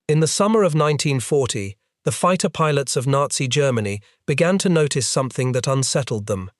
In the summer of 1940, the fighter pilots of Nazi Germany began to notice something that unsettled them.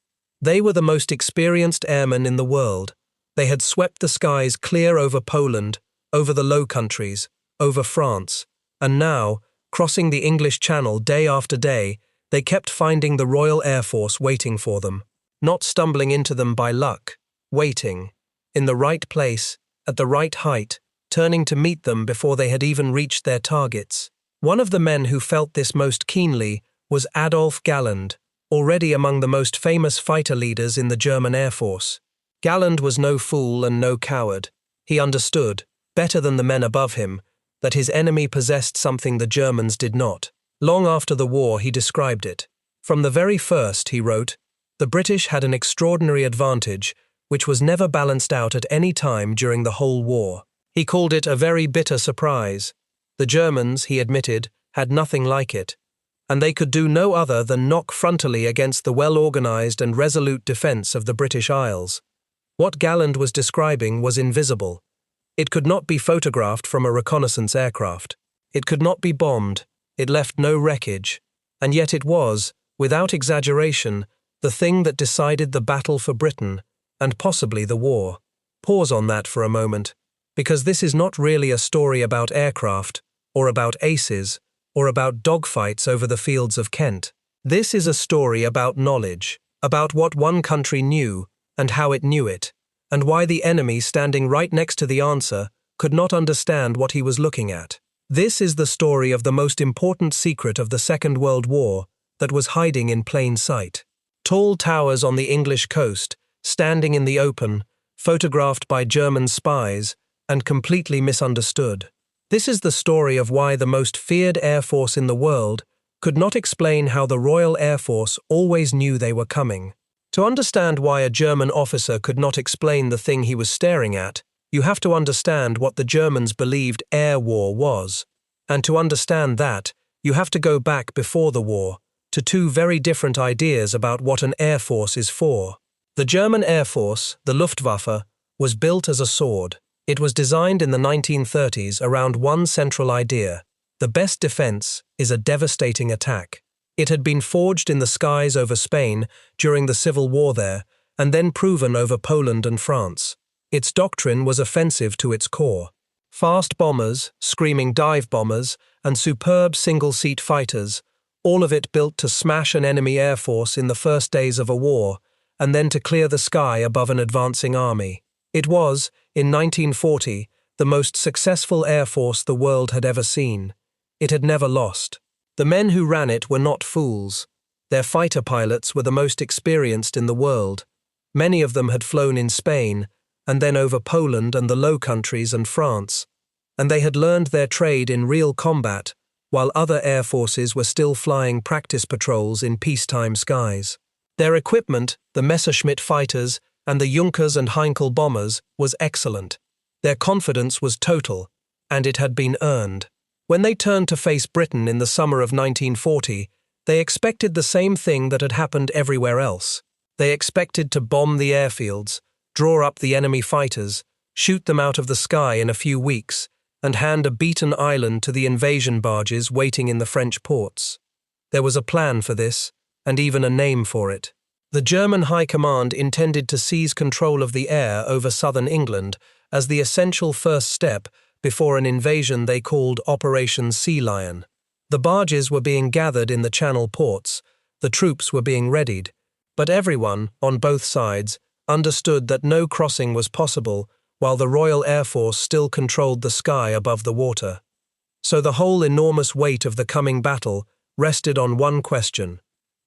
They were the most experienced airmen in the world. They had swept the skies clear over Poland, over the Low Countries, over France, and now, crossing the English Channel day after day, they kept finding the Royal Air Force waiting for them, not stumbling into them by luck, waiting, in the right place, at the right height, turning to meet them before they had even reached their targets. One of the men who felt this most keenly was Adolf Galland, already among the most famous fighter leaders in the German Air Force. Galland was no fool and no coward. He understood, better than the men above him, that his enemy possessed something the Germans did not. Long after the war, he described it. From the very first, he wrote, the British had an extraordinary advantage, which was never balanced out at any time during the whole war. He called it a very bitter surprise. The Germans, he admitted, had nothing like it, and they could do no other than knock frontally against the well-organized and resolute defense of the British Isles. What Galland was describing was invisible. It could not be photographed from a reconnaissance aircraft. It could not be bombed. It left no wreckage. And yet it was, without exaggeration, the thing that decided the battle for Britain, and possibly the war. Pause on that for a moment, because this is not really a story about aircraft, or about aces, or about dogfights over the fields of Kent. This is a story about knowledge, about what one country knew, and how it knew it, and why the enemy standing right next to the answer could not understand what he was looking at. This is the story of the most important secret of the Second World War that was hiding in plain sight. Tall towers on the English coast, standing in the open, photographed by German spies, and completely misunderstood. This is the story of why the most feared air force in the world could not explain how the Royal Air Force always knew they were coming. To understand why a German officer could not explain the thing he was staring at, you have to understand what the Germans believed air war was. And to understand that, you have to go back before the war, to two very different ideas about what an air force is for. The German Air Force, the Luftwaffe, was built as a sword. It was designed in the 1930s around one central idea: the best defense is a devastating attack. It had been forged in the skies over Spain during the Civil War there, and then proven over Poland and France. Its doctrine was offensive to its core. Fast bombers, screaming dive bombers, and superb single-seat fighters, all of it built to smash an enemy air force in the first days of a war, and then to clear the sky above an advancing army. It was, in 1940, the most successful air force the world had ever seen. It had never lost. The men who ran it were not fools. Their fighter pilots were the most experienced in the world. Many of them had flown in Spain, and then over Poland and the Low Countries and France, and they had learned their trade in real combat, while other air forces were still flying practice patrols in peacetime skies. Their equipment, the Messerschmitt fighters and the Junkers and Heinkel bombers, was excellent. Their confidence was total, and it had been earned. When they turned to face Britain in the summer of 1940, they expected the same thing that had happened everywhere else. They expected to bomb the airfields, draw up the enemy fighters, shoot them out of the sky in a few weeks, and hand a beaten island to the invasion barges waiting in the French ports. There was a plan for this, and even a name for it. The German High Command intended to seize control of the air over southern England as the essential first step before an invasion they called Operation Sea Lion. The barges were being gathered in the Channel ports, the troops were being readied, but everyone, on both sides, understood that no crossing was possible while the Royal Air Force still controlled the sky above the water. So the whole enormous weight of the coming battle rested on one question: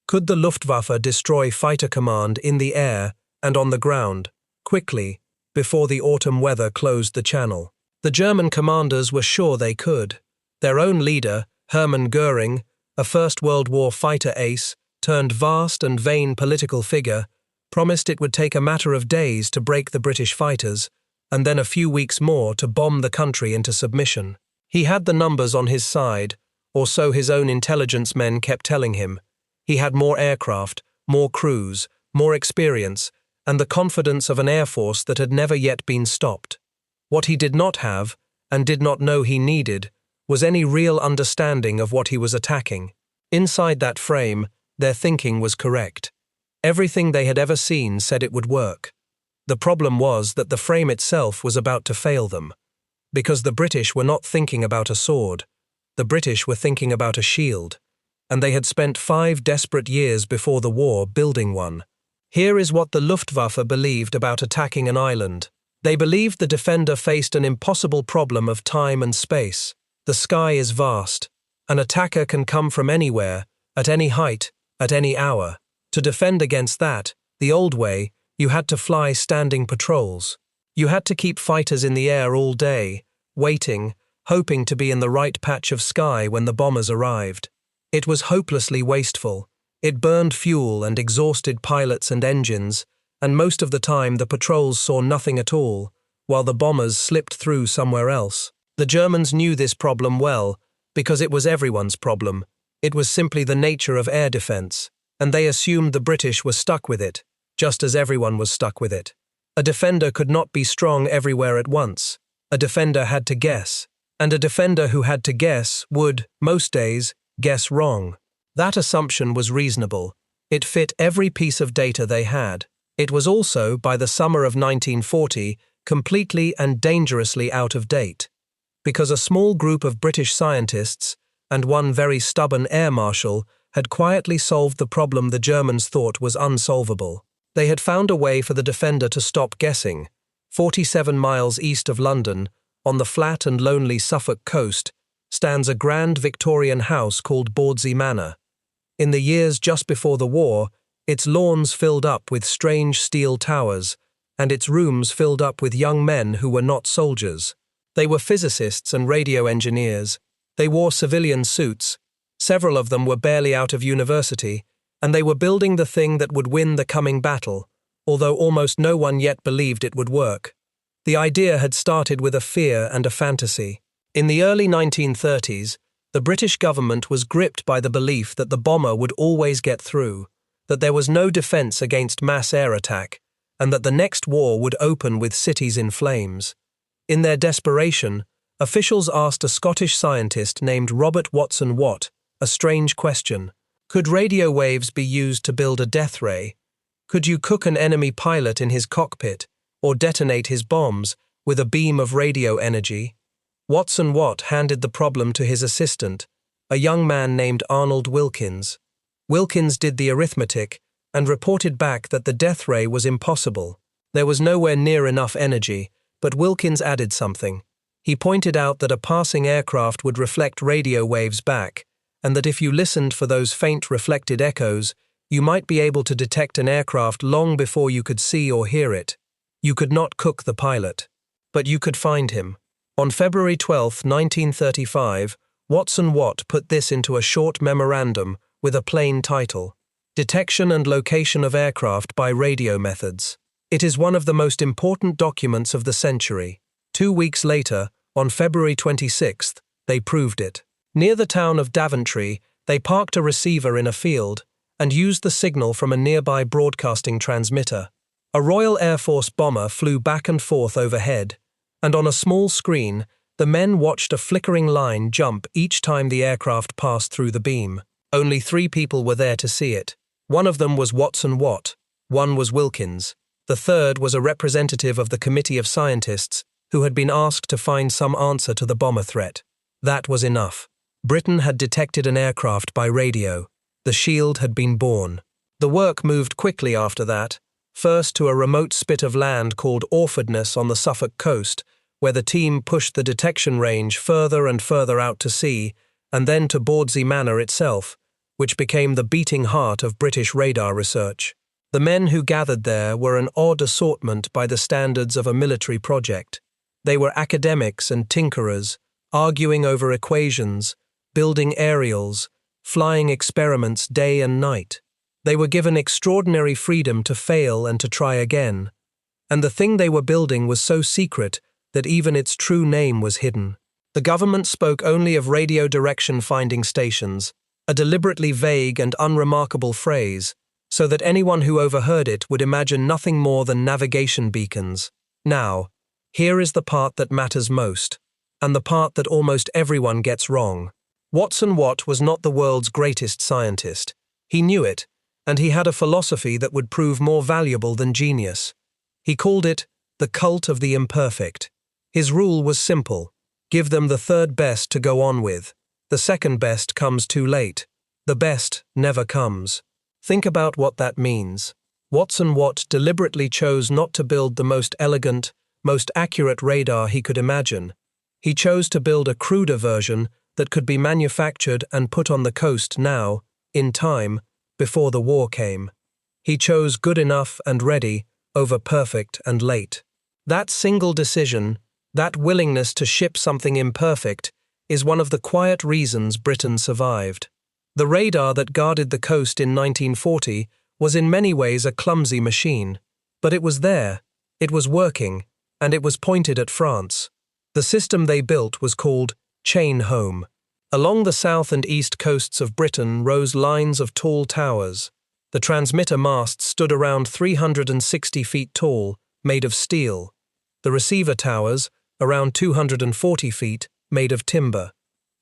could the Luftwaffe destroy fighter command in the air and on the ground, quickly, before the autumn weather closed the Channel? The German commanders were sure they could. Their own leader, Hermann Göring, a First World War fighter ace, turned vast and vain political figure, promised it would take a matter of days to break the British fighters, and then a few weeks more to bomb the country into submission. He had the numbers on his side, or so his own intelligence men kept telling him. He had more aircraft, more crews, more experience, and the confidence of an air force that had never yet been stopped. What he did not have, and did not know he needed, was any real understanding of what he was attacking. Inside that frame, their thinking was correct. Everything they had ever seen said it would work. The problem was that the frame itself was about to fail them. Because the British were not thinking about a sword. The British were thinking about a shield. And they had spent 5 desperate years before the war building one. Here is what the Luftwaffe believed about attacking an island. They believed the defender faced an impossible problem of time and space. The sky is vast. An attacker can come from anywhere, at any height, at any hour. To defend against that, the old way, you had to fly standing patrols. You had to keep fighters in the air all day, waiting, hoping to be in the right patch of sky when the bombers arrived. It was hopelessly wasteful. It burned fuel and exhausted pilots and engines, and most of the time the patrols saw nothing at all, while the bombers slipped through somewhere else. The Germans knew this problem well, because it was everyone's problem. It was simply the nature of air defense, and they assumed the British were stuck with it, just as everyone was stuck with it. A defender could not be strong everywhere at once. A defender had to guess, and a defender who had to guess would, most days, guess wrong. That assumption was reasonable. It fit every piece of data they had. It was also, by the summer of 1940, completely and dangerously out of date. Because a small group of British scientists, and one very stubborn air marshal, had quietly solved the problem the Germans thought was unsolvable. They had found a way for the defender to stop guessing. 47 miles east of London, on the flat and lonely Suffolk coast, stands a grand Victorian house called Bawdsey Manor. In the years just before the war, its lawns filled up with strange steel towers, and its rooms filled up with young men who were not soldiers. They were physicists and radio engineers. They wore civilian suits. Several of them were barely out of university, and they were building the thing that would win the coming battle, although almost no one yet believed it would work. The idea had started with a fear and a fantasy. In the early 1930s, the British government was gripped by the belief that the bomber would always get through, that there was no defense against mass air attack, and that the next war would open with cities in flames. In their desperation, officials asked a Scottish scientist named Robert Watson Watt a strange question. Could radio waves be used to build a death ray? Could you cook an enemy pilot in his cockpit, or detonate his bombs with a beam of radio energy? Watson Watt handed the problem to his assistant, a young man named Arnold Wilkins. Wilkins did the arithmetic and reported back that the death ray was impossible. There was nowhere near enough energy, but Wilkins added something. He pointed out that a passing aircraft would reflect radio waves back, and that if you listened for those faint reflected echoes, you might be able to detect an aircraft long before you could see or hear it. You could not cook the pilot, but you could find him. On February 12, 1935, Watson Watt put this into a short memorandum with a plain title: Detection and Location of Aircraft by Radio Methods. It is one of the most important documents of the century. 2 weeks later, on February 26th, they proved it. Near the town of Daventry, they parked a receiver in a field and used the signal from a nearby broadcasting transmitter. A Royal Air Force bomber flew back and forth overhead, and on a small screen, the men watched a flickering line jump each time the aircraft passed through the beam. Only 3 people were there to see it. One of them was Watson Watt, one was Wilkins, the third was a representative of the Committee of Scientists who had been asked to find some answer to the bomber threat. That was enough. Britain had detected an aircraft by radio. The shield had been born. The work moved quickly after that, first to a remote spit of land called Orfordness on the Suffolk coast, where the team pushed the detection range further and further out to sea, and then to Bawdsey Manor itself, which became the beating heart of British radar research. The men who gathered there were an odd assortment by the standards of a military project. They were academics and tinkerers, arguing over equations, building aerials, flying experiments day and night. They were given extraordinary freedom to fail and to try again. And the thing they were building was so secret that even its true name was hidden. The government spoke only of radio direction finding stations, a deliberately vague and unremarkable phrase, so that anyone who overheard it would imagine nothing more than navigation beacons. Now, here is the part that matters most. and the part that almost everyone gets wrong. Watson Watt was not the world's greatest scientist. He knew it, and he had a philosophy that would prove more valuable than genius. He called it the cult of the imperfect. His rule was simple: give them the third best to go on with. The second best comes too late. The best never comes. Think about what that means. Watson Watt deliberately chose not to build the most elegant, most accurate radar he could imagine. He chose to build a cruder version that could be manufactured and put on the coast now, in time, before the war came. He chose good enough and ready over perfect and late. That single decision, that willingness to ship something imperfect, is one of the quiet reasons Britain survived. The radar that guarded the coast in 1940 was in many ways a clumsy machine, but it was there, it was working, and it was pointed at France. The system they built was called Chain Home. Along the south and east coasts of Britain rose lines of tall towers. The transmitter masts stood around 360 feet tall, made of steel. The receiver towers, around 240 feet, made of timber.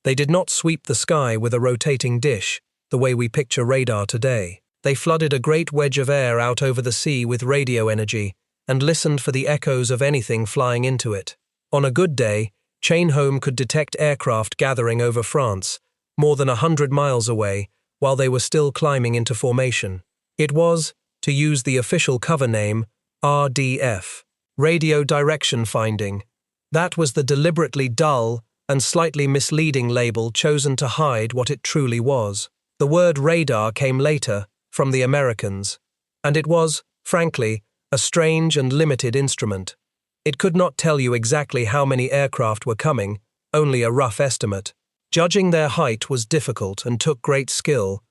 They did not sweep the sky with a rotating dish, the way we picture radar today. They flooded a great wedge of air out over the sea with radio energy and listened for the echoes of anything flying into it. On a good day, Chain Home could detect aircraft gathering over France, more than 100 miles away, while they were still climbing into formation. It was, to use the official cover name, RDF, Radio Direction Finding. That was the deliberately dull and slightly misleading label chosen to hide what it truly was. The word radar came later, from the Americans, and it was, frankly, a strange and limited instrument. It could not tell you exactly how many aircraft were coming, only a rough estimate. Judging their height was difficult and took great skill,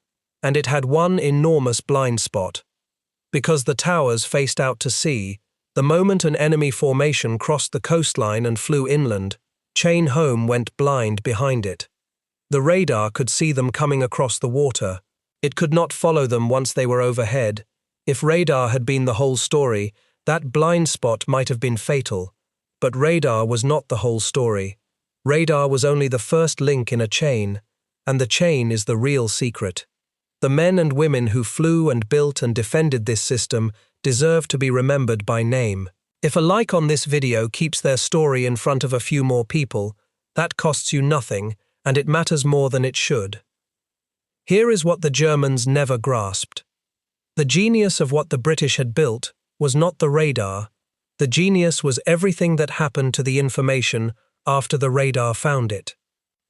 and it had one enormous blind spot. Because the towers faced out to sea, the moment an enemy formation crossed the coastline and flew inland, Chain Home went blind behind it. The radar could see them coming across the water. It could not follow them once they were overhead. If radar had been the whole story, that blind spot might have been fatal. But radar was not the whole story. Radar was only the first link in a chain, and the chain is the real secret. The men and women who flew and built and defended this system deserve to be remembered by name. If a like on this video keeps their story in front of a few more people, that costs you nothing, and it matters more than it should. Here is what the Germans never grasped. The genius of what the British had built was not the radar. The genius was everything that happened to the information after the radar found it.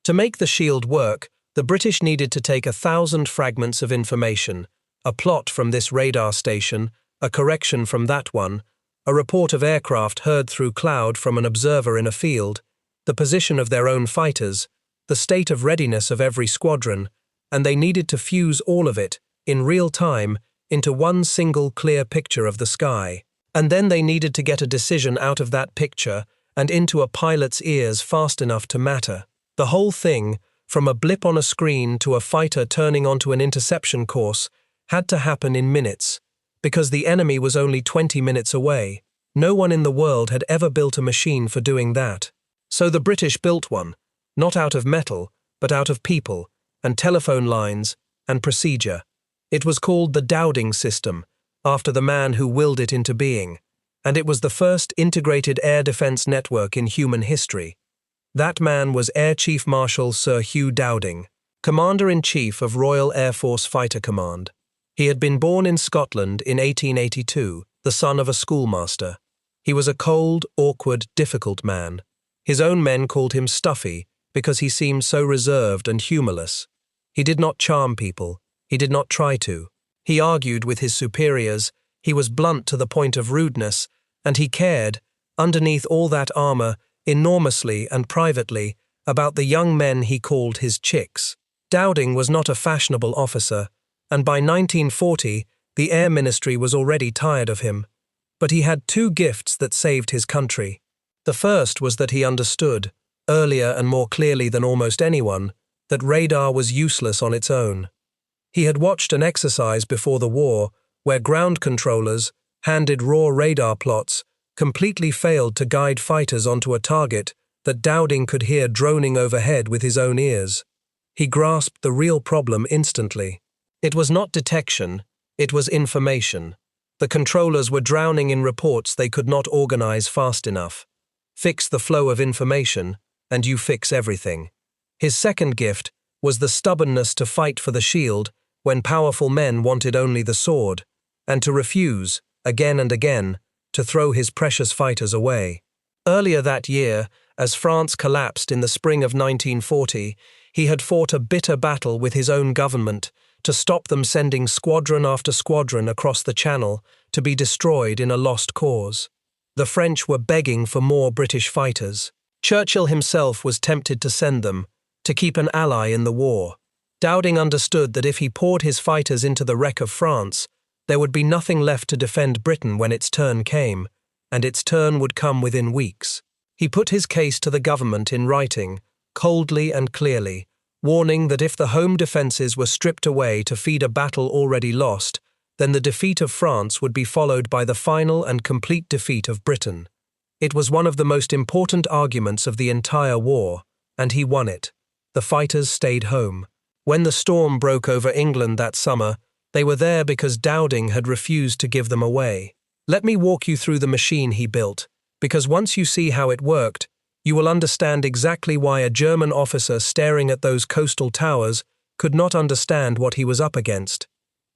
To make the shield work, the British needed to take 1,000 fragments of information, a plot from this radar station, a correction from that one, a report of aircraft heard through cloud from an observer in a field, the position of their own fighters, the state of readiness of every squadron, and they needed to fuse all of it, in real time, into one single clear picture of the sky. And then they needed to get a decision out of that picture and into a pilot's ears fast enough to matter. The whole thing, from a blip on a screen to a fighter turning onto an interception course, had to happen in minutes, because the enemy was only 20 minutes away. No one in the world had ever built a machine for doing that. So the British built one, not out of metal, but out of people, and telephone lines, and procedure. It was called the Dowding System, after the man who willed it into being, and it was the first integrated air defense network in human history. That man was Air Chief Marshal Sir Hugh Dowding, Commander-in-Chief of Royal Air Force Fighter Command. He had been born in Scotland in 1882, the son of a schoolmaster. He was a cold, awkward, difficult man. His own men called him Stuffy because he seemed so reserved and humorless. He did not charm people. He did not try to. He argued with his superiors. He was blunt to the point of rudeness, and he cared, underneath all that armor, enormously and privately, about the young men he called his chicks. Dowding was not a fashionable officer, and by 1940 the Air Ministry was already tired of him. But he had two gifts that saved his country. The first was that he understood, earlier and more clearly than almost anyone, that radar was useless on its own. He had watched an exercise before the war where ground controllers, handed raw radar plots, completely failed to guide fighters onto a target that Dowding could hear droning overhead with his own ears. He grasped the real problem instantly. It was not detection, it was information. The controllers were drowning in reports they could not organize fast enough. Fix the flow of information, and you fix everything. His second gift was the stubbornness to fight for the shield when powerful men wanted only the sword, and to refuse, again and again, to throw his precious fighters away. Earlier that year, as France collapsed in the spring of 1940, he had fought a bitter battle with his own government to stop them sending squadron after squadron across the Channel to be destroyed in a lost cause. The French were begging for more British fighters. Churchill himself was tempted to send them, to keep an ally in the war. Dowding understood that if he poured his fighters into the wreck of France, there would be nothing left to defend Britain when its turn came, and its turn would come within weeks. He put his case to the government in writing, coldly and clearly, warning that if the home defences were stripped away to feed a battle already lost, then the defeat of France would be followed by the final and complete defeat of Britain. It was one of the most important arguments of the entire war, and he won it. The fighters stayed home. When the storm broke over England that summer, they were there because Dowding had refused to give them away. Let me walk you through the machine he built, because once you see how it worked, you will understand exactly why a German officer staring at those coastal towers could not understand what he was up against.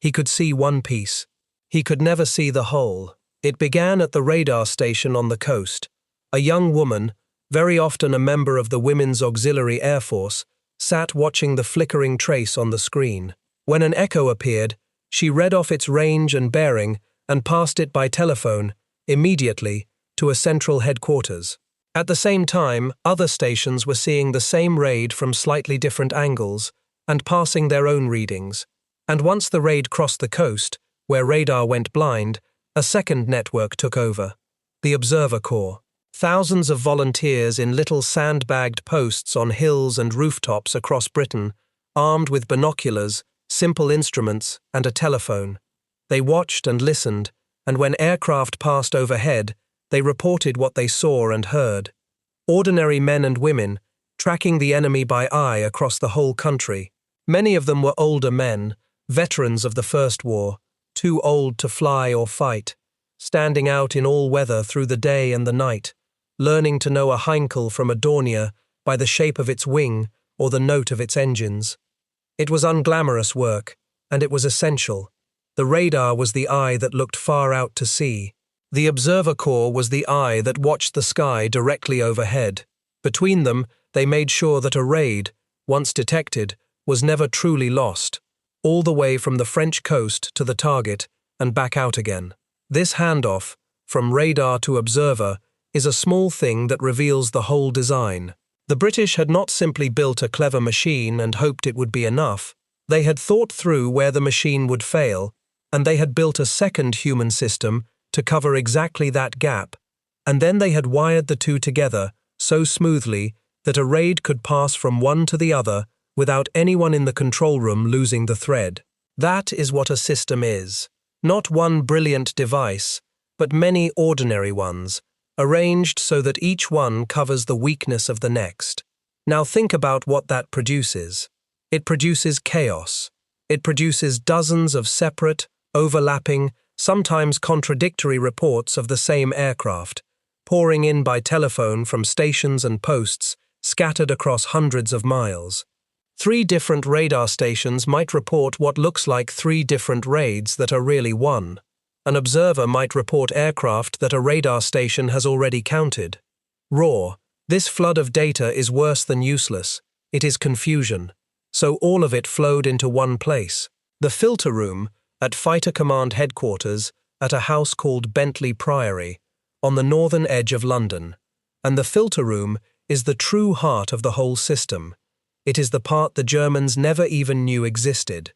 He could see one piece. He could never see the whole. It began at the radar station on the coast. A young woman, very often a member of the Women's Auxiliary Air Force, sat watching the flickering trace on the screen. When an echo appeared, she read off its range and bearing and passed it by telephone, immediately, to a central headquarters. At the same time, other stations were seeing the same raid from slightly different angles and passing their own readings. And once the raid crossed the coast, where radar went blind, a second network took over, the Observer Corps. Thousands of volunteers in little sandbagged posts on hills and rooftops across Britain, armed with binoculars, simple instruments, and a telephone. They watched and listened, and when aircraft passed overhead, they reported what they saw and heard. Ordinary men and women, tracking the enemy by eye across the whole country. Many of them were older men, veterans of the First War, too old to fly or fight, standing out in all weather through the day and the night, learning to know a Heinkel from a Dornier by the shape of its wing or the note of its engines. It was unglamorous work, and it was essential. The radar was the eye that looked far out to sea. The Observer Corps was the eye that watched the sky directly overhead. Between them, they made sure that a raid, once detected, was never truly lost, all the way from the French coast to the target and back out again. This handoff, from radar to observer, is a small thing that reveals the whole design. The British had not simply built a clever machine and hoped it would be enough. They had thought through where the machine would fail, and they had built a second human system to cover exactly that gap, and then they had wired the two together so smoothly that a raid could pass from one to the other without anyone in the control room losing the thread. That is what a system is. Not one brilliant device, but many ordinary ones, arranged so that each one covers the weakness of the next. Now think about what that produces. It produces chaos. It produces dozens of separate, overlapping, sometimes contradictory reports of the same aircraft, pouring in by telephone from stations and posts scattered across hundreds of miles. 3 different radar stations might report what looks like 3 different raids that are really one. An observer might report aircraft that a radar station has already counted. Raw, this flood of data is worse than useless. It is confusion. So all of it flowed into one place. The filter room, at Fighter Command Headquarters, at a house called Bentley Priory, on the northern edge of London. And the filter room is the true heart of the whole system. It is the part the Germans never even knew existed.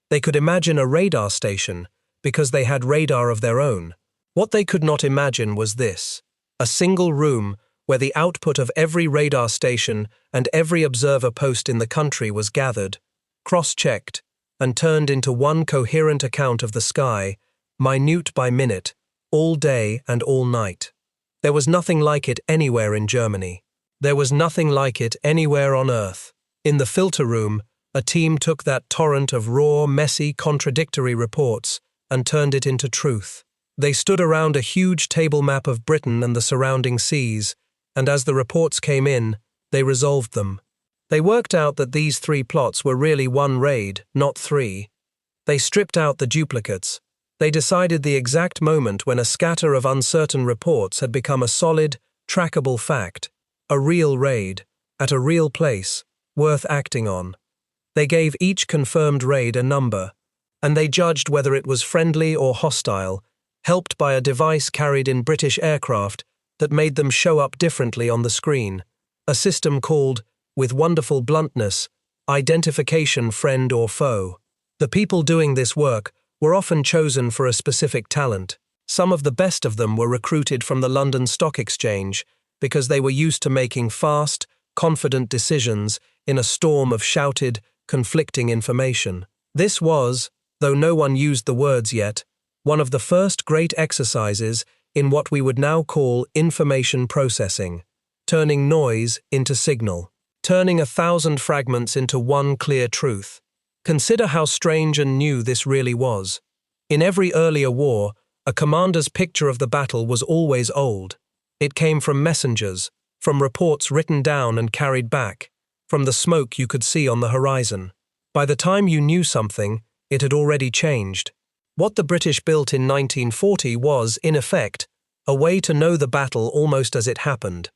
They could imagine a radar station because they had radar of their own. What they could not imagine was this: a single room where the output of every radar station and every observer post in the country was gathered, cross-checked, and turned into one coherent account of the sky, minute by minute, all day and all night. There was nothing like it anywhere in Germany. There was nothing like it anywhere on Earth. In the filter room, a team took that torrent of raw, messy, contradictory reports and turned it into truth. They stood around a huge table map of Britain and the surrounding seas, and as the reports came in, they resolved them. They worked out that these 3 plots were really one raid, not 3. They stripped out the duplicates. They decided the exact moment when a scatter of uncertain reports had become a solid, trackable fact, a real raid, at a real place, worth acting on. They gave each confirmed raid a number, and they judged whether it was friendly or hostile, helped by a device carried in British aircraft that made them show up differently on the screen, a system called, with wonderful bluntness, identification friend or foe. The people doing this work were often chosen for a specific talent. Some of the best of them were recruited from the London Stock Exchange because they were used to making fast, confident decisions in a storm of shouted, conflicting information. This was, though no one used the words yet, one of the first great exercises in what we would now call information processing, turning noise into signal, turning 1,000 fragments into one clear truth. Consider how strange and new this really was. In every earlier war, a commander's picture of the battle was always old. It came from messengers, from reports written down and carried back, from the smoke you could see on the horizon. By the time you knew something, it had already changed. What the British built in 1940 was, in effect, a way to know the battle almost as it happened.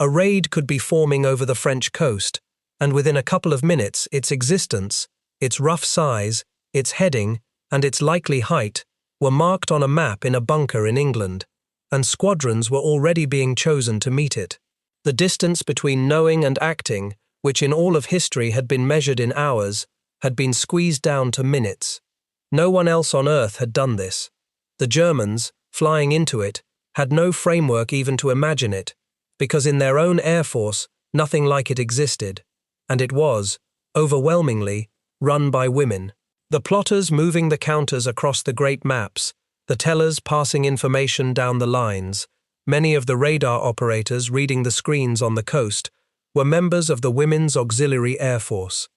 A raid could be forming over the French coast, and within a couple of minutes its existence, its rough size, its heading, and its likely height were marked on a map in a bunker in England, and squadrons were already being chosen to meet it. The distance between knowing and acting, which in all of history had been measured in hours, had been squeezed down to minutes. No one else on Earth had done this. The Germans, flying into it, had no framework even to imagine it, because in their own air force, nothing like it existed, and it was, overwhelmingly, run by women. The plotters moving the counters across the great maps, the tellers passing information down the lines, many of the radar operators reading the screens on the coast, were members of the Women's Auxiliary Air Force.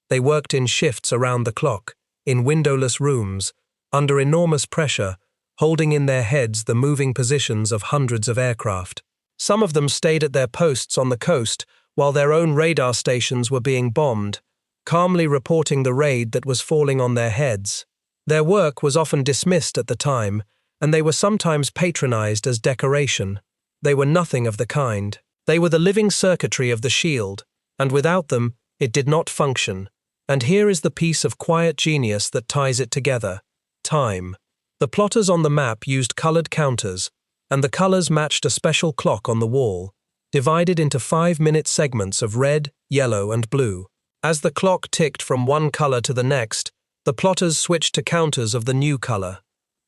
They worked in shifts around the clock, in windowless rooms, under enormous pressure, holding in their heads the moving positions of hundreds of aircraft. Some of them stayed at their posts on the coast while their own radar stations were being bombed, calmly reporting the raid that was falling on their heads. Their work was often dismissed at the time, and they were sometimes patronized as decoration. They were nothing of the kind. They were the living circuitry of the shield, and without them, it did not function. And here is the piece of quiet genius that ties it together: time. The plotters on the map used colored counters, and the colors matched a special clock on the wall, divided into 5-minute segments of red, yellow, and blue. As the clock ticked from one color to the next, the plotters switched to counters of the new color.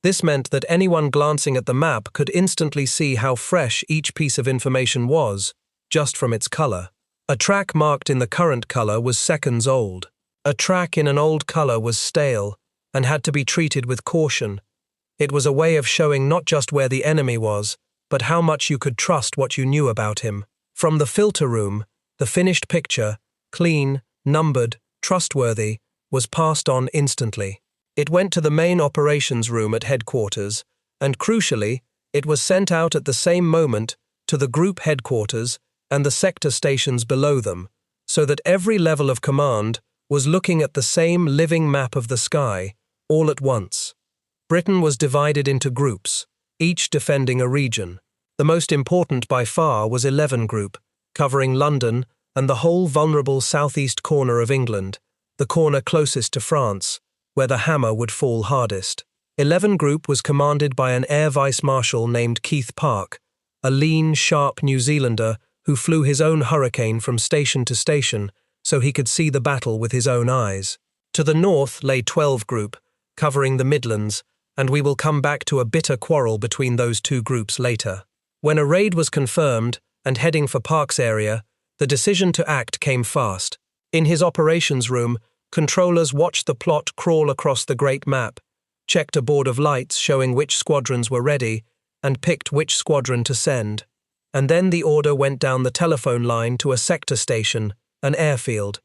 This meant that anyone glancing at the map could instantly see how fresh each piece of information was, just from its color. A track marked in the current color was seconds old. A track in an old color was stale and had to be treated with caution. It was a way of showing not just where the enemy was, but how much you could trust what you knew about him. From the filter room, the finished picture, clean, numbered, trustworthy, was passed on instantly. It went to the main operations room at headquarters, and crucially, it was sent out at the same moment to the group headquarters and the sector stations below them, so that every level of command was looking at the same living map of the sky, all at once. Britain was divided into groups, each defending a region. The most important by far was 11 Group, covering London and the whole vulnerable southeast corner of England, the corner closest to France, where the hammer would fall hardest. 11 Group was commanded by an Air Vice Marshal named Keith Park, a lean, sharp New Zealander who flew his own Hurricane from station to station so he could see the battle with his own eyes. To the north lay 12 Group, covering the Midlands, and we will come back to a bitter quarrel between those two groups later. When a raid was confirmed and heading for Park's area, the decision to act came fast. In his operations room, controllers watched the plot crawl across the great map, checked a board of lights showing which squadrons were ready, and picked which squadron to send. And then the order went down the telephone line to a sector station, an airfield,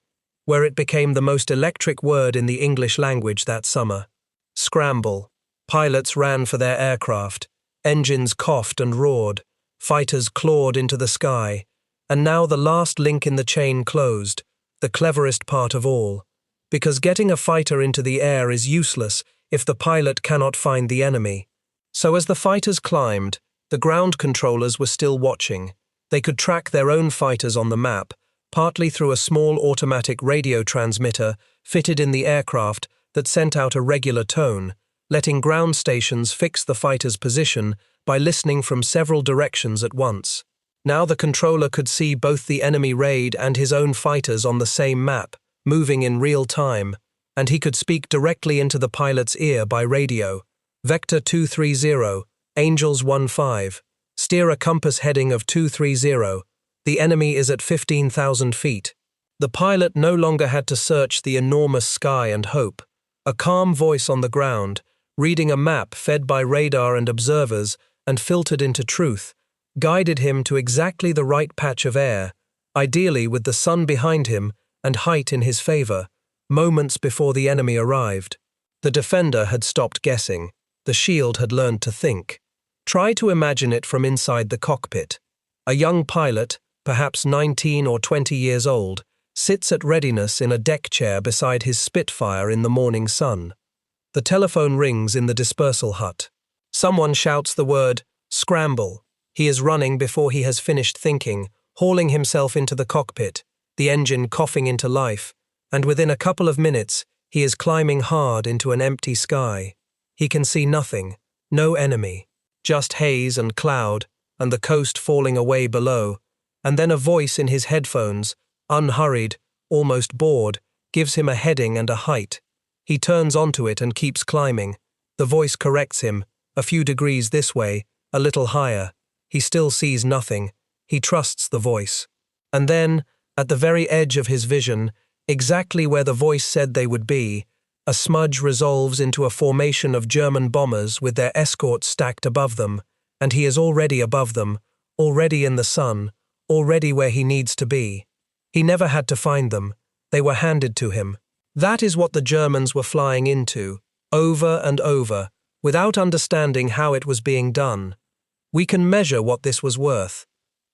where it became the most electric word in the English language that summer. Scramble. Pilots ran for their aircraft. Engines coughed and roared. Fighters clawed into the sky. And now the last link in the chain closed, the cleverest part of all. Because getting a fighter into the air is useless if the pilot cannot find the enemy. So as the fighters climbed, the ground controllers were still watching. They could track their own fighters on the map, partly through a small automatic radio transmitter fitted in the aircraft that sent out a regular tone, letting ground stations fix the fighter's position by listening from several directions at once. Now the controller could see both the enemy raid and his own fighters on the same map, moving in real time, and he could speak directly into the pilot's ear by radio. Vector 230, Angels 15. Steer a compass heading of 230. The enemy is at 15,000 feet. The pilot no longer had to search the enormous sky and hope. A calm voice on the ground, reading a map fed by radar and observers and filtered into truth, guided him to exactly the right patch of air, ideally with the sun behind him and height in his favor, moments before the enemy arrived. The defender had stopped guessing. The shield had learned to think. Try to imagine it from inside the cockpit. A young pilot, perhaps 19 or 20 years old, sits at readiness in a deck chair beside his Spitfire in the morning sun. The telephone rings in the dispersal hut. Someone shouts the word, "Scramble." He is running before he has finished thinking, hauling himself into the cockpit, the engine coughing into life, and within a couple of minutes, he is climbing hard into an empty sky. He can see nothing, no enemy, just haze and cloud, and the coast falling away below, and then a voice in his headphones, unhurried, almost bored, gives him a heading and a height. He turns onto it and keeps climbing. The voice corrects him, a few degrees this way, a little higher. He still sees nothing. He trusts the voice. And then, at the very edge of his vision, exactly where the voice said they would be, a smudge resolves into a formation of German bombers with their escorts stacked above them, and he is already above them, already in the sun, already where he needs to be. He never had to find them. They were handed to him. That is what the Germans were flying into, over and over, without understanding how it was being done. We can measure what this was worth.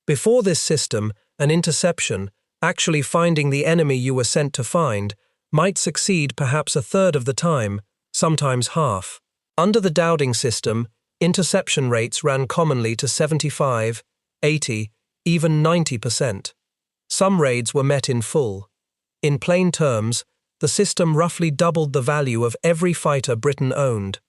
Before this system, an interception, actually finding the enemy you were sent to find, might succeed perhaps a third of the time, sometimes half. Under the Dowding system, interception rates ran commonly to 75, 80, even 90%. Some raids were met in full. In plain terms, the system roughly doubled the value of every fighter Britain owned.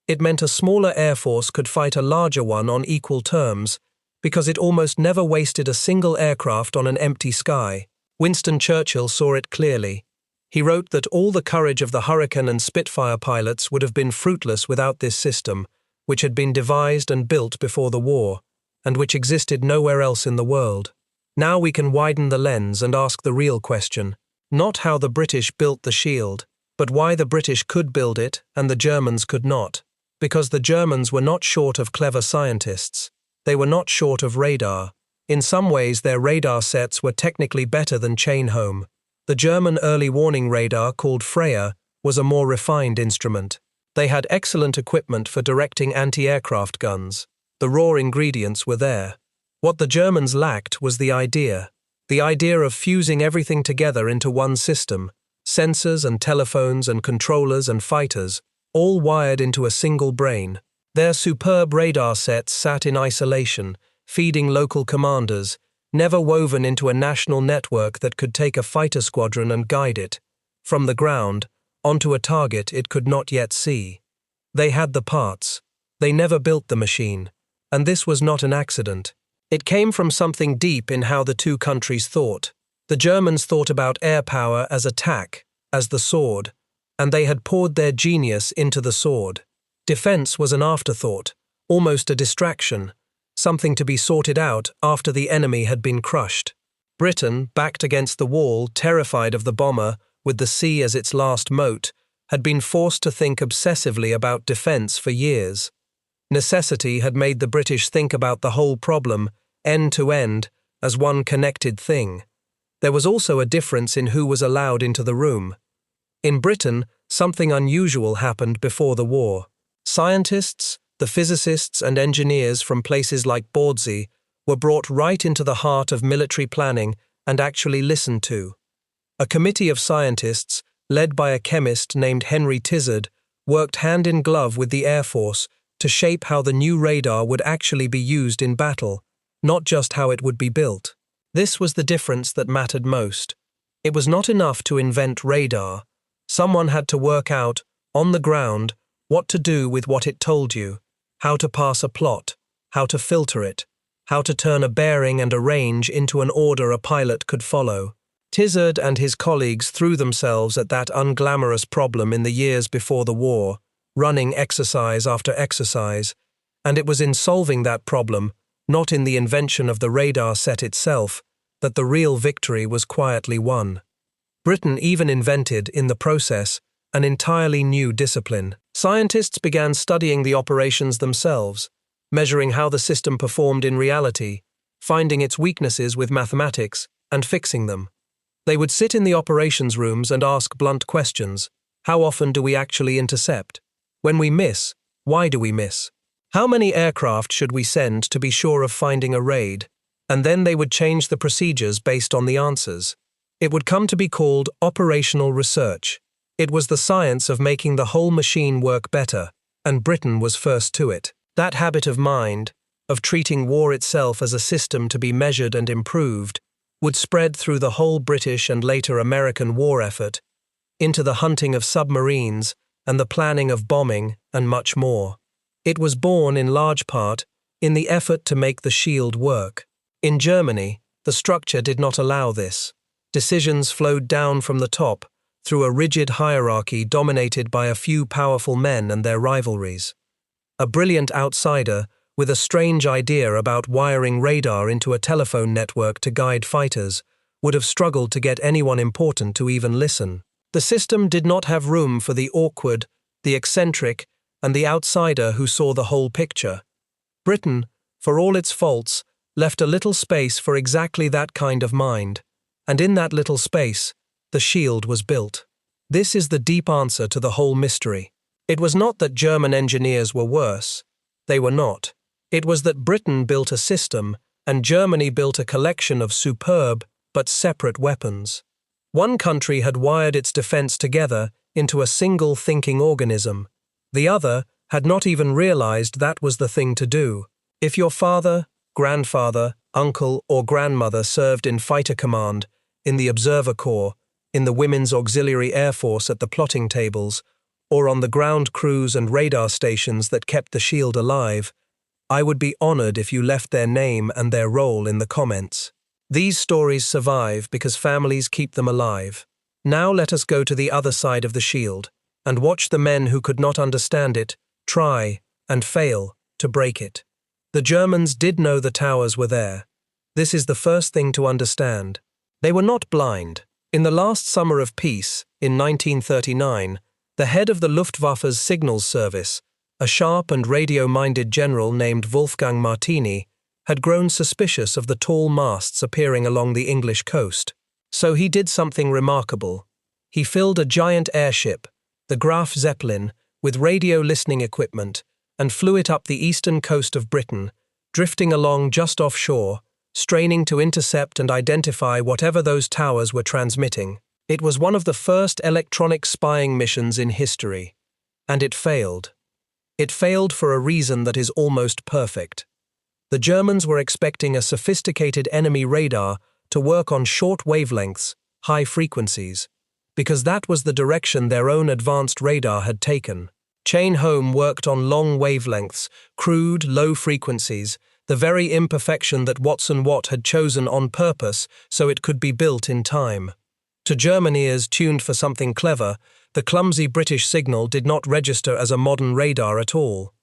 It meant a smaller air force could fight a larger one on equal terms, because it almost never wasted a single aircraft on an empty sky. Winston Churchill saw it clearly. He wrote that all the courage of the Hurricane and Spitfire pilots would have been fruitless without this system, which had been devised and built before the war, and which existed nowhere else in the world. Now we can widen the lens and ask the real question, not how the British built the shield, but why the British could build it and the Germans could not. Because the Germans were not short of clever scientists. They were not short of radar. In some ways their radar sets were technically better than chain-home. The German early warning radar, called Freya, was a more refined instrument. They had excellent equipment for directing anti-aircraft guns. The raw ingredients were there. What the Germans lacked was the idea of fusing everything together into one system, sensors and telephones and controllers and fighters, all wired into a single brain. Their superb radar sets sat in isolation, feeding local commanders, never woven into a national network that could take a fighter squadron and guide it, from the ground, onto a target it could not yet see. They had the parts. They never built the machine. And this was not an accident. It came from something deep in how the two countries thought. The Germans thought about air power as attack, as the sword, and they had poured their genius into the sword. Defense was an afterthought, almost a distraction, something to be sorted out after the enemy had been crushed. Britain, backed against the wall, terrified of the bomber, with the sea as its last moat, had been forced to think obsessively about defense for years. Necessity had made the British think about the whole problem, end to end, as one connected thing. There was also a difference in who was allowed into the room. In Britain, something unusual happened before the war. Scientists, the physicists and engineers from places like Bawdsey were brought right into the heart of military planning and actually listened to. A committee of scientists, led by a chemist named Henry Tizard, worked hand in glove with the Air Force to shape how the new radar would actually be used in battle, not just how it would be built. This was the difference that mattered most. It was not enough to invent radar. Someone had to work out, on the ground, what to do with what it told you, how to pass a plot, how to filter it, how to turn a bearing and a range into an order a pilot could follow. Tizard and his colleagues threw themselves at that unglamorous problem in the years before the war, running exercise after exercise, and it was in solving that problem, not in the invention of the radar set itself, that the real victory was quietly won. Britain even invented, in the process, an entirely new discipline. Scientists began studying the operations themselves, measuring how the system performed in reality, finding its weaknesses with mathematics, and fixing them. They would sit in the operations rooms and ask blunt questions. How often do we actually intercept? When we miss, why do we miss? How many aircraft should we send to be sure of finding a raid? And then they would change the procedures based on the answers. It would come to be called operational research. It was the science of making the whole machine work better, and Britain was first to it. That habit of mind, of treating war itself as a system to be measured and improved, would spread through the whole British and later American war effort, into the hunting of submarines and the planning of bombing and much more. It was born in large part in the effort to make the shield work. In Germany, the structure did not allow this. Decisions flowed down from the top through a rigid hierarchy dominated by a few powerful men and their rivalries. A brilliant outsider with a strange idea about wiring radar into a telephone network to guide fighters would have struggled to get anyone important to even listen. The system did not have room for the awkward, the eccentric, and the outsider who saw the whole picture. Britain, for all its faults, left a little space for exactly that kind of mind, and in that little space, the shield was built. This is the deep answer to the whole mystery. It was not that German engineers were worse. They were not. It was that Britain built a system, and Germany built a collection of superb but separate weapons. One country had wired its defense together into a single thinking organism. The other had not even realized that was the thing to do. If your father, grandfather, uncle, or grandmother served in fighter command, in the observer corps, in the Women's Auxiliary Air Force at the plotting tables, or on the ground crews and radar stations that kept the shield alive, I would be honored if you left their name and their role in the comments. These stories survive because families keep them alive. Now let us go to the other side of the shield and watch the men who could not understand it try and fail to break it. The Germans did know the towers were there. This is the first thing to understand. They were not blind. In the last summer of peace, in 1939, the head of the Luftwaffe's signals service, a sharp and radio-minded general named Wolfgang Martini, had grown suspicious of the tall masts appearing along the English coast. So he did something remarkable. He filled a giant airship, the Graf Zeppelin, with radio listening equipment, and flew it up the eastern coast of Britain, drifting along just offshore, straining to intercept and identify whatever those towers were transmitting. It was one of the first electronic spying missions in history, and it failed. It failed for a reason that is almost perfect. The Germans were expecting a sophisticated enemy radar to work on short wavelengths, high frequencies, because that was the direction their own advanced radar had taken. Chain Home worked on long wavelengths, crude, low frequencies, the very imperfection that Watson Watt had chosen on purpose so it could be built in time. To German ears tuned for something clever, the clumsy British signal did not register as a modern radar at all.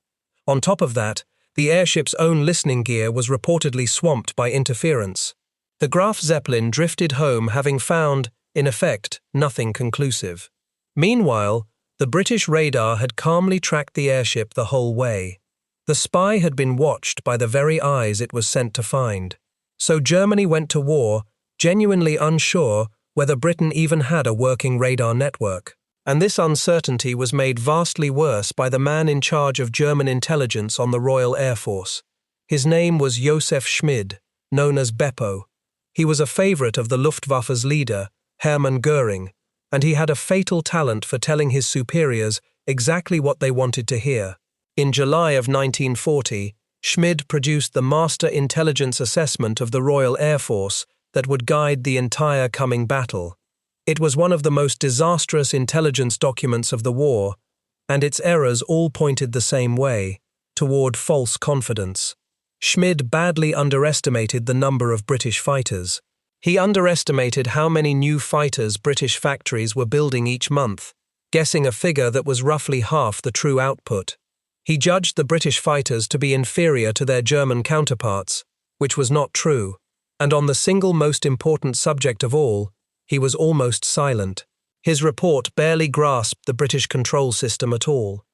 On top of that, the airship's own listening gear was reportedly swamped by interference. The Graf Zeppelin drifted home having found, in effect, nothing conclusive. Meanwhile, the British radar had calmly tracked the airship the whole way. The spy had been watched by the very eyes it was sent to find. So Germany went to war, genuinely unsure whether Britain even had a working radar network. And this uncertainty was made vastly worse by the man in charge of German intelligence on the Royal Air Force. His name was Josef Schmid, known as Beppo. He was a favorite of the Luftwaffe's leader, Hermann Göring, and he had a fatal talent for telling his superiors exactly what they wanted to hear. In July of 1940, Schmid produced the Master Intelligence Assessment of the Royal Air Force that would guide the entire coming battle. It was one of the most disastrous intelligence documents of the war, and its errors all pointed the same way, toward false confidence. Schmid badly underestimated the number of British fighters. He underestimated how many new fighters British factories were building each month, guessing a figure that was roughly half the true output. He judged the British fighters to be inferior to their German counterparts, which was not true, and on the single most important subject of all, he was almost silent. His report barely grasped the British control system at all.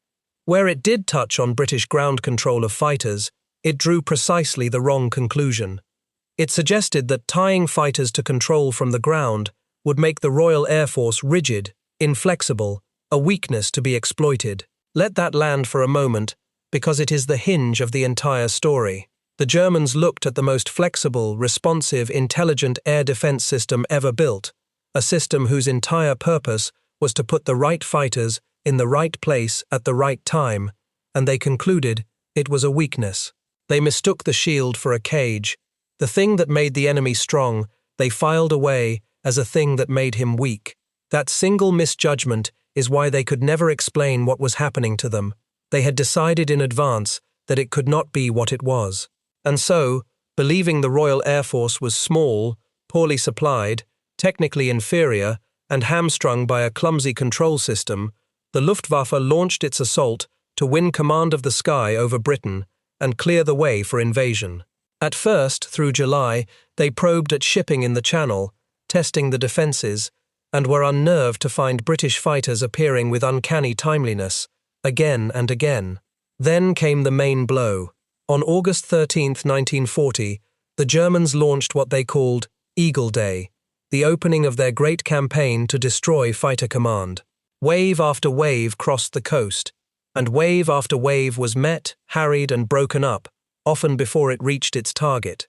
Where it did touch on British ground control of fighters, it drew precisely the wrong conclusion. It suggested that tying fighters to control from the ground would make the Royal Air Force rigid, inflexible, a weakness to be exploited. Let that land for a moment, because it is the hinge of the entire story. The Germans looked at the most flexible, responsive, intelligent air defense system ever built, a system whose entire purpose was to put the right fighters in the right place at the right time, and they concluded it was a weakness. They mistook the shield for a cage. The thing that made the enemy strong, they filed away as a thing that made him weak. That single misjudgment is why they could never explain what was happening to them. They had decided in advance that it could not be what it was. And so, believing the Royal Air Force was small, poorly supplied, technically inferior, and hamstrung by a clumsy control system, the Luftwaffe launched its assault to win command of the sky over Britain and clear the way for invasion. At first, through July, they probed at shipping in the Channel, testing the defences, and were unnerved to find British fighters appearing with uncanny timeliness, again and again. Then came the main blow. On August 13, 1940, the Germans launched what they called Eagle Day, the opening of their great campaign to destroy fighter command. Wave after wave crossed the coast, and wave after wave was met, harried and broken up, often before it reached its target.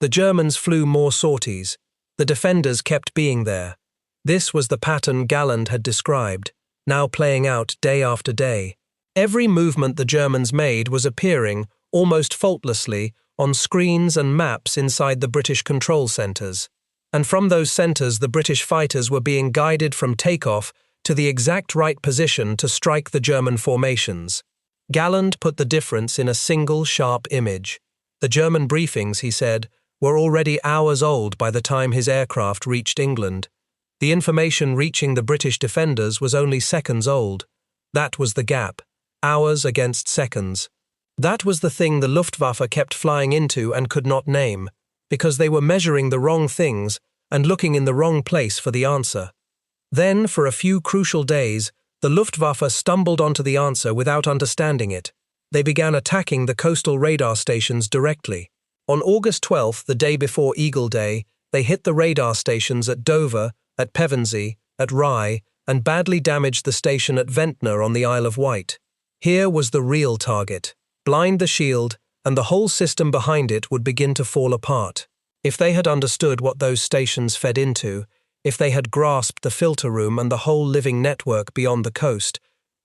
The Germans flew more sorties. The defenders kept being there. This was the pattern Galland had described, now playing out day after day. Every movement the Germans made was appearing, almost faultlessly, on screens and maps inside the British control centres. And from those centres the British fighters were being guided from takeoff to the exact right position to strike the German formations. Galland put the difference in a single sharp image. The German briefings, he said, were already hours old by the time his aircraft reached England. The information reaching the British defenders was only seconds old. That was the gap. Hours against seconds. That was the thing the Luftwaffe kept flying into and could not name, because they were measuring the wrong things and looking in the wrong place for the answer. Then, for a few crucial days, the Luftwaffe stumbled onto the answer without understanding it. They began attacking the coastal radar stations directly. On August 12, the day before Eagle Day, they hit the radar stations at Dover, at Pevensey, at Rye, and badly damaged the station at Ventnor on the Isle of Wight. Here was the real target. Blind the shield, and the whole system behind it would begin to fall apart. If they had understood what those stations fed into, if they had grasped the filter room and the whole living network beyond the coast,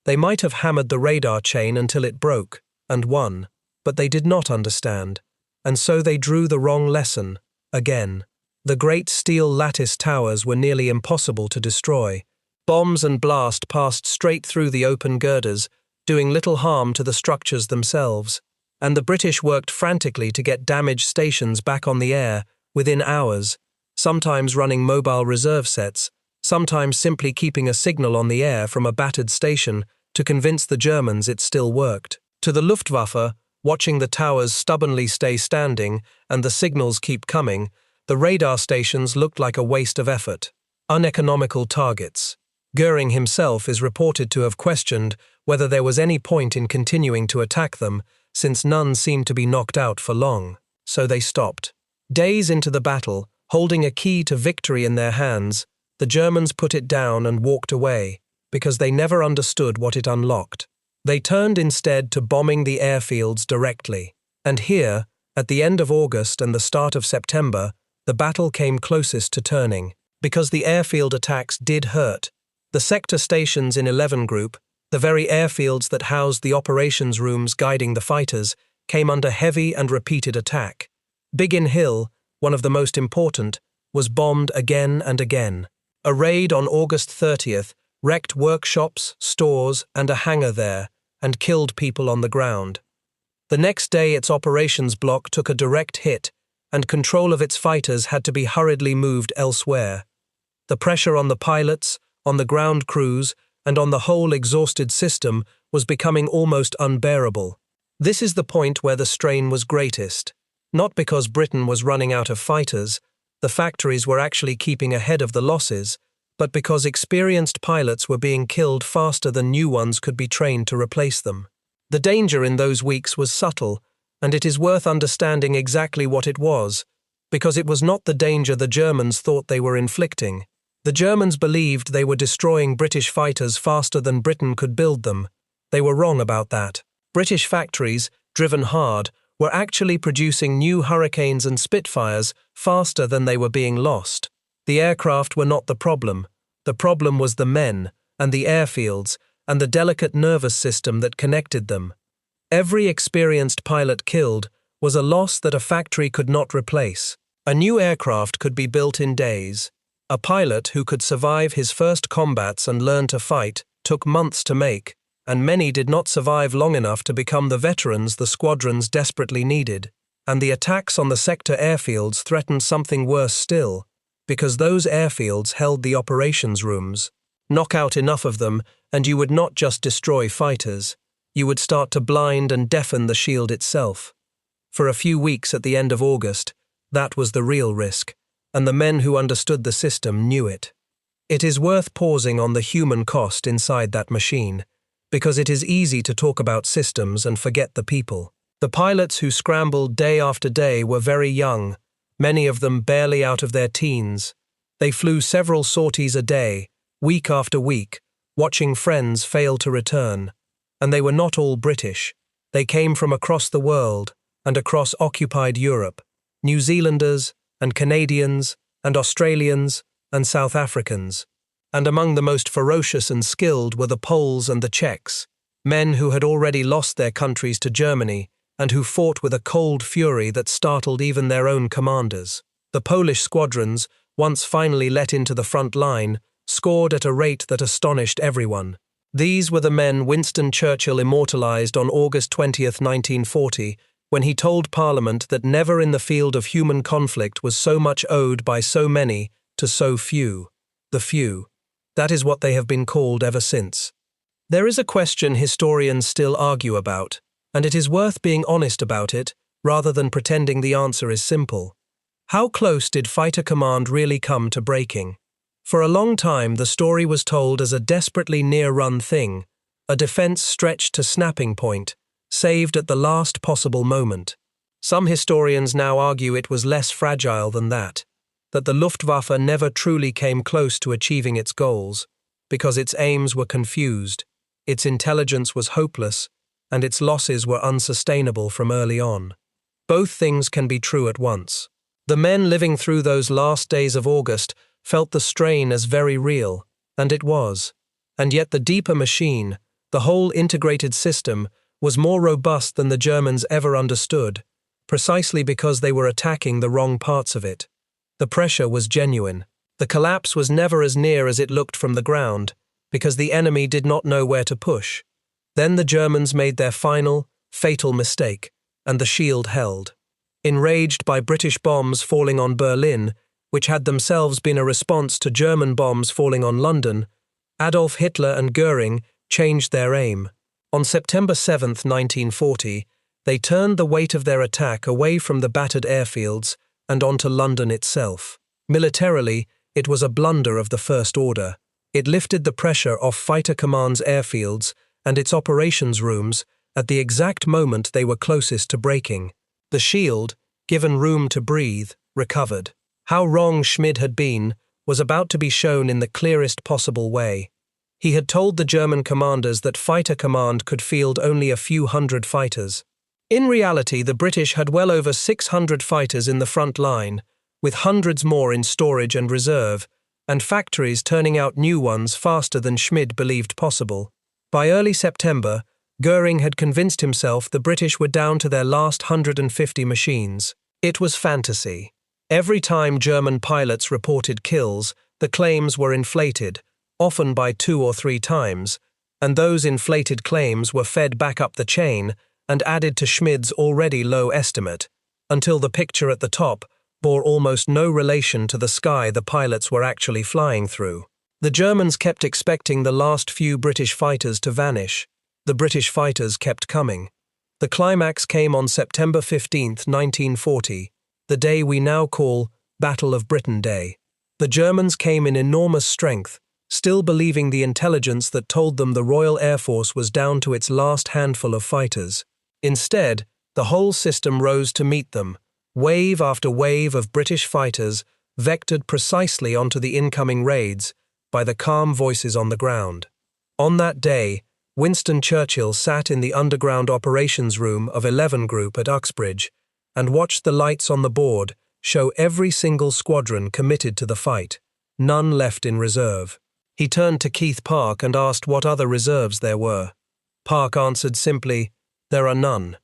they might have hammered the radar chain until it broke, and won. But they did not understand, and so they drew the wrong lesson, again. The great steel lattice towers were nearly impossible to destroy. Bombs and blast passed straight through the open girders, doing little harm to the structures themselves, and the British worked frantically to get damaged stations back on the air within hours, sometimes running mobile reserve sets, sometimes simply keeping a signal on the air from a battered station to convince the Germans it still worked. To the Luftwaffe, watching the towers stubbornly stay standing and the signals keep coming, the radar stations looked like a waste of effort. Uneconomical targets. Göring himself is reported to have questioned whether there was any point in continuing to attack them, since none seemed to be knocked out for long, so they stopped. Days into the battle, holding a key to victory in their hands, the Germans put it down and walked away, because they never understood what it unlocked. They turned instead to bombing the airfields directly. And here, at the end of August and the start of September, the battle came closest to turning, because the airfield attacks did hurt. The sector stations in 11 Group, the very airfields that housed the operations rooms guiding the fighters, came under heavy and repeated attack. Biggin Hill, one of the most important, was bombed again and again. A raid on August 30th wrecked workshops, stores, and a hangar there, and killed people on the ground. The next day its operations block took a direct hit, and control of its fighters had to be hurriedly moved elsewhere. The pressure on the pilots, on the ground crews, and on the whole exhausted system was becoming almost unbearable. This is the point where the strain was greatest. Not because Britain was running out of fighters, the factories were actually keeping ahead of the losses, but because experienced pilots were being killed faster than new ones could be trained to replace them. The danger in those weeks was subtle, and it is worth understanding exactly what it was, because it was not the danger the Germans thought they were inflicting. The Germans believed they were destroying British fighters faster than Britain could build them. They were wrong about that. British factories, driven hard, were actually producing new Hurricanes and Spitfires faster than they were being lost. The aircraft were not the problem. The problem was the men, and the airfields, and the delicate nervous system that connected them. Every experienced pilot killed was a loss that a factory could not replace. A new aircraft could be built in days. A pilot who could survive his first combats and learn to fight took months to make, and many did not survive long enough to become the veterans the squadrons desperately needed. And the attacks on the sector airfields threatened something worse still, because those airfields held the operations rooms. Knock out enough of them, and you would not just destroy fighters. You would start to blind and deafen the shield itself. For a few weeks at the end of August, that was the real risk, and the men who understood the system knew it. It is worth pausing on the human cost inside that machine, because it is easy to talk about systems and forget the people. The pilots who scrambled day after day were very young, many of them barely out of their teens. They flew several sorties a day, week after week, watching friends fail to return. And they were not all British. They came from across the world and across occupied Europe, New Zealanders and Canadians and Australians and South Africans. And among the most ferocious and skilled were the Poles and the Czechs, men who had already lost their countries to Germany and who fought with a cold fury that startled even their own commanders. The Polish squadrons, once finally let into the front line, scored at a rate that astonished everyone. These were the men Winston Churchill immortalized on August 20th, 1940, when he told Parliament that never in the field of human conflict was so much owed by so many to so few. The few. That is what they have been called ever since. There is a question historians still argue about, and it is worth being honest about it, rather than pretending the answer is simple. How close did fighter command really come to breaking? For a long time, the story was told as a desperately near-run thing, a defense stretched to snapping point, saved at the last possible moment. Some historians now argue it was less fragile than that the Luftwaffe never truly came close to achieving its goals, because its aims were confused, its intelligence was hopeless, and its losses were unsustainable from early on. Both things can be true at once. The men living through those last days of August felt the strain as very real, and it was. And yet the deeper machine, the whole integrated system, was more robust than the Germans ever understood, precisely because they were attacking the wrong parts of it. The pressure was genuine. The collapse was never as near as it looked from the ground, because the enemy did not know where to push. Then the Germans made their final, fatal mistake, and the shield held. Enraged by British bombs falling on Berlin, which had themselves been a response to German bombs falling on London, Adolf Hitler and Göring changed their aim. On September 7, 1940, they turned the weight of their attack away from the battered airfields and onto London itself. Militarily, it was a blunder of the first order. It lifted the pressure off Fighter Command's airfields and its operations rooms at the exact moment they were closest to breaking. The shield, given room to breathe, recovered. How wrong Schmid had been was about to be shown in the clearest possible way. He had told the German commanders that Fighter Command could field only a few hundred fighters. In reality, the British had well over 600 fighters in the front line, with hundreds more in storage and reserve, and factories turning out new ones faster than Schmid believed possible. By early September, Goering had convinced himself the British were down to their last 150 machines. It was fantasy. Every time German pilots reported kills, the claims were inflated, often by 2 or 3 times, and those inflated claims were fed back up the chain and added to Schmid's already low estimate, until the picture at the top bore almost no relation to the sky the pilots were actually flying through. The Germans kept expecting the last few British fighters to vanish. The British fighters kept coming. The climax came on September 15, 1940, the day we now call Battle of Britain Day. The Germans came in enormous strength, still believing the intelligence that told them the Royal Air Force was down to its last handful of fighters. Instead, the whole system rose to meet them, wave after wave of British fighters vectored precisely onto the incoming raids by the calm voices on the ground. On that day, Winston Churchill sat in the underground operations room of 11 Group at Uxbridge and watched the lights on the board show every single squadron committed to the fight, none left in reserve. He turned to Keith Park and asked what other reserves there were. Park answered simply, "There are none.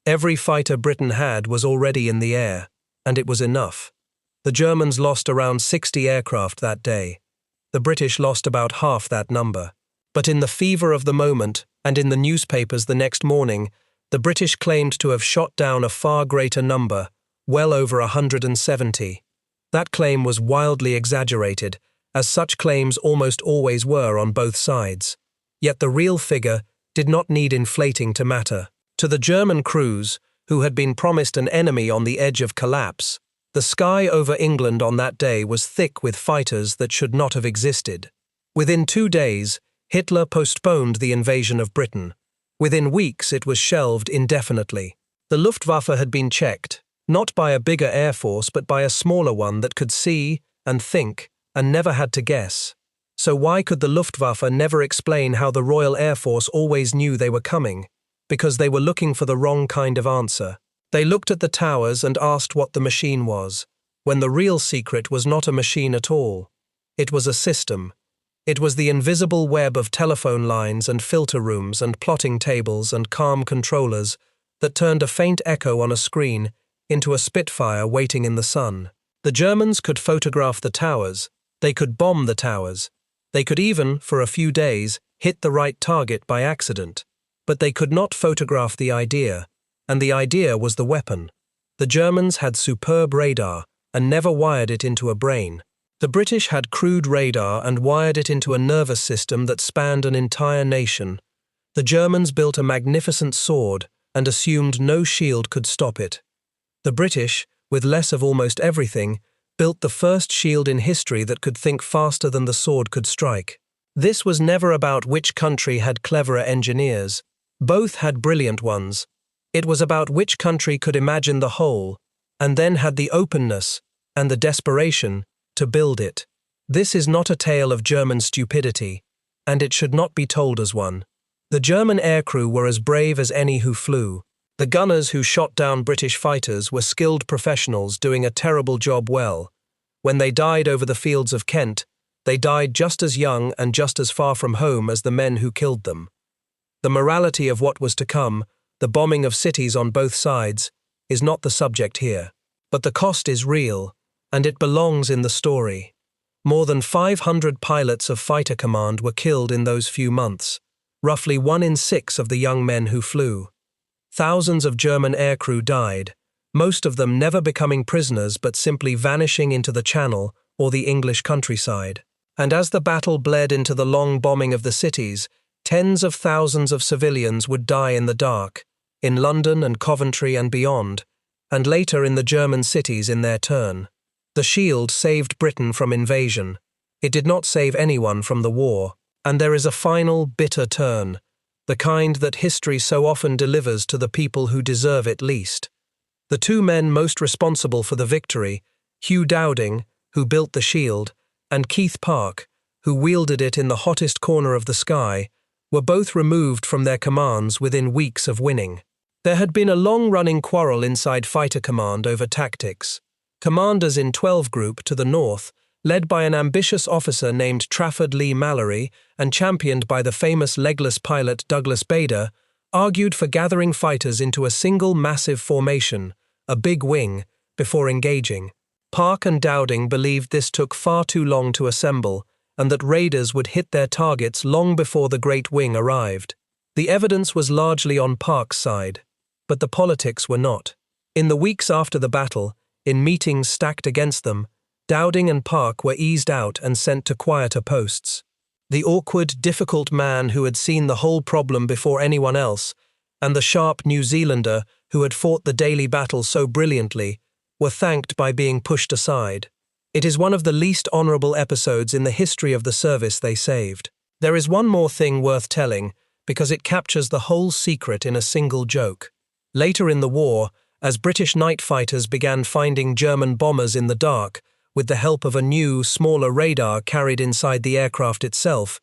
Every fighter Britain had was already in the air, and it was enough." The Germans lost around 60 aircraft that day. The British lost about half that number. But in the fever of the moment, and in the newspapers the next morning, the British claimed to have shot down a far greater number, well over 170. That claim was wildly exaggerated, as such claims almost always were on both sides. Yet the real figure did not need inflating to matter. To the German crews, who had been promised an enemy on the edge of collapse, the sky over England on that day was thick with fighters that should not have existed. Within 2 days, Hitler postponed the invasion of Britain. Within weeks, it was shelved indefinitely. The Luftwaffe had been checked, not by a bigger air force but by a smaller one that could see and think and never had to guess. So why could the Luftwaffe never explain how the Royal Air Force always knew they were coming? Because they were looking for the wrong kind of answer. They looked at the towers and asked what the machine was, when the real secret was not a machine at all. It was a system. It was the invisible web of telephone lines and filter rooms and plotting tables and calm controllers that turned a faint echo on a screen into a Spitfire waiting in the sun. The Germans could photograph the towers. They could bomb the towers. They could even, for a few days, hit the right target by accident. But they could not photograph the idea, and the idea was the weapon. The Germans had superb radar and never wired it into a brain. The British had crude radar and wired it into a nervous system that spanned an entire nation. The Germans built a magnificent sword and assumed no shield could stop it. The British, with less of almost everything, built the first shield in history that could think faster than the sword could strike. This was never about which country had cleverer engineers. Both had brilliant ones. It was about which country could imagine the whole, and then had the openness and the desperation to build it. This is not a tale of German stupidity, and it should not be told as one. The German aircrew were as brave as any who flew. The gunners who shot down British fighters were skilled professionals doing a terrible job well. When they died over the fields of Kent, they died just as young and just as far from home as the men who killed them. The morality of what was to come, the bombing of cities on both sides, is not the subject here. But the cost is real, and it belongs in the story. More than 500 pilots of Fighter Command were killed in those few months, roughly 1 in 6 of the young men who flew. Thousands of German aircrew died, most of them never becoming prisoners but simply vanishing into the Channel or the English countryside. And as the battle bled into the long bombing of the cities, tens of thousands of civilians would die in the dark, in London and Coventry and beyond, and later in the German cities in their turn. The shield saved Britain from invasion. It did not save anyone from the war. And there is a final, bitter turn. the kind that history so often delivers to the people who deserve it least. The two men most responsible for the victory, Hugh Dowding, who built the shield, and Keith Park, who wielded it in the hottest corner of the sky, were both removed from their commands within weeks of winning. There had been a long-running quarrel inside Fighter Command over tactics. Commanders in 12 Group to the north, led by an ambitious officer named Trafford Lee Mallory and championed by the famous legless pilot Douglas Bader, argued for gathering fighters into a single massive formation, a big wing, before engaging. Park and Dowding believed this took far too long to assemble, and that raiders would hit their targets long before the Great Wing arrived. The evidence was largely on Park's side, but the politics were not. In the weeks after the battle, in meetings stacked against them, Dowding and Park were eased out and sent to quieter posts. The awkward, difficult man who had seen the whole problem before anyone else, and the sharp New Zealander who had fought the daily battle so brilliantly, were thanked by being pushed aside. It is one of the least honourable episodes in the history of the service they saved. There is one more thing worth telling, because it captures the whole secret in a single joke. Later in the war, as British night fighters began finding German bombers in the dark, with the help of a new, smaller radar carried inside the aircraft itself,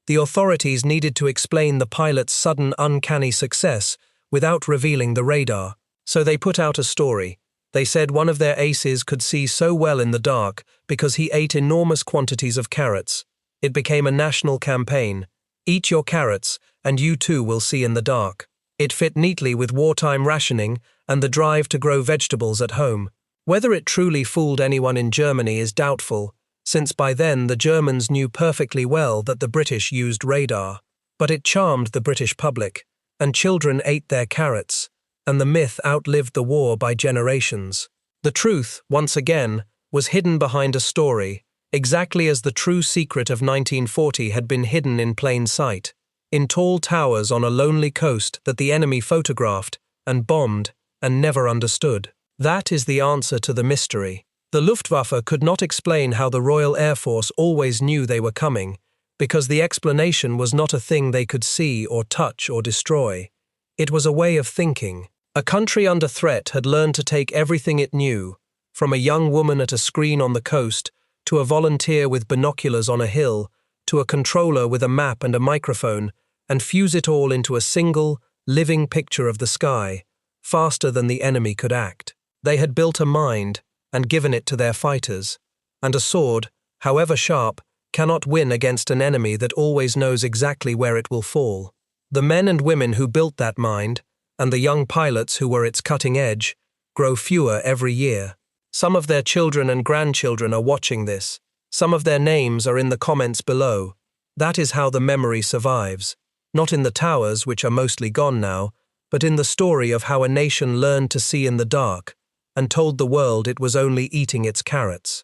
the authorities needed to explain the pilot's sudden uncanny success without revealing the radar. So they put out a story. They said one of their aces could see so well in the dark because he ate enormous quantities of carrots. It became a national campaign. Eat your carrots, and you too will see in the dark. It fit neatly with wartime rationing and the drive to grow vegetables at home. Whether it truly fooled anyone in Germany is doubtful, since by then the Germans knew perfectly well that the British used radar. But it charmed the British public, and children ate their carrots, and the myth outlived the war by generations. The truth, once again, was hidden behind a story, exactly as the true secret of 1940 had been hidden in plain sight, in tall towers on a lonely coast that the enemy photographed and bombed and never understood. That is the answer to the mystery. The Luftwaffe could not explain how the Royal Air Force always knew they were coming, because the explanation was not a thing they could see or touch or destroy. It was a way of thinking. A country under threat had learned to take everything it knew, from a young woman at a screen on the coast, to a volunteer with binoculars on a hill, to a controller with a map and a microphone, and fuse it all into a single, living picture of the sky, faster than the enemy could act. They had built a mind and given it to their fighters, and a sword, however sharp, cannot win against an enemy that always knows exactly where it will fall. The men and women who built that mind, and the young pilots who were its cutting edge, grow fewer every year. Some of their children and grandchildren are watching this. Some of their names are in the comments below. That is how the memory survives, not in the towers, which are mostly gone now, but in the story of how a nation learned to see in the dark, and told the world it was only eating its carrots.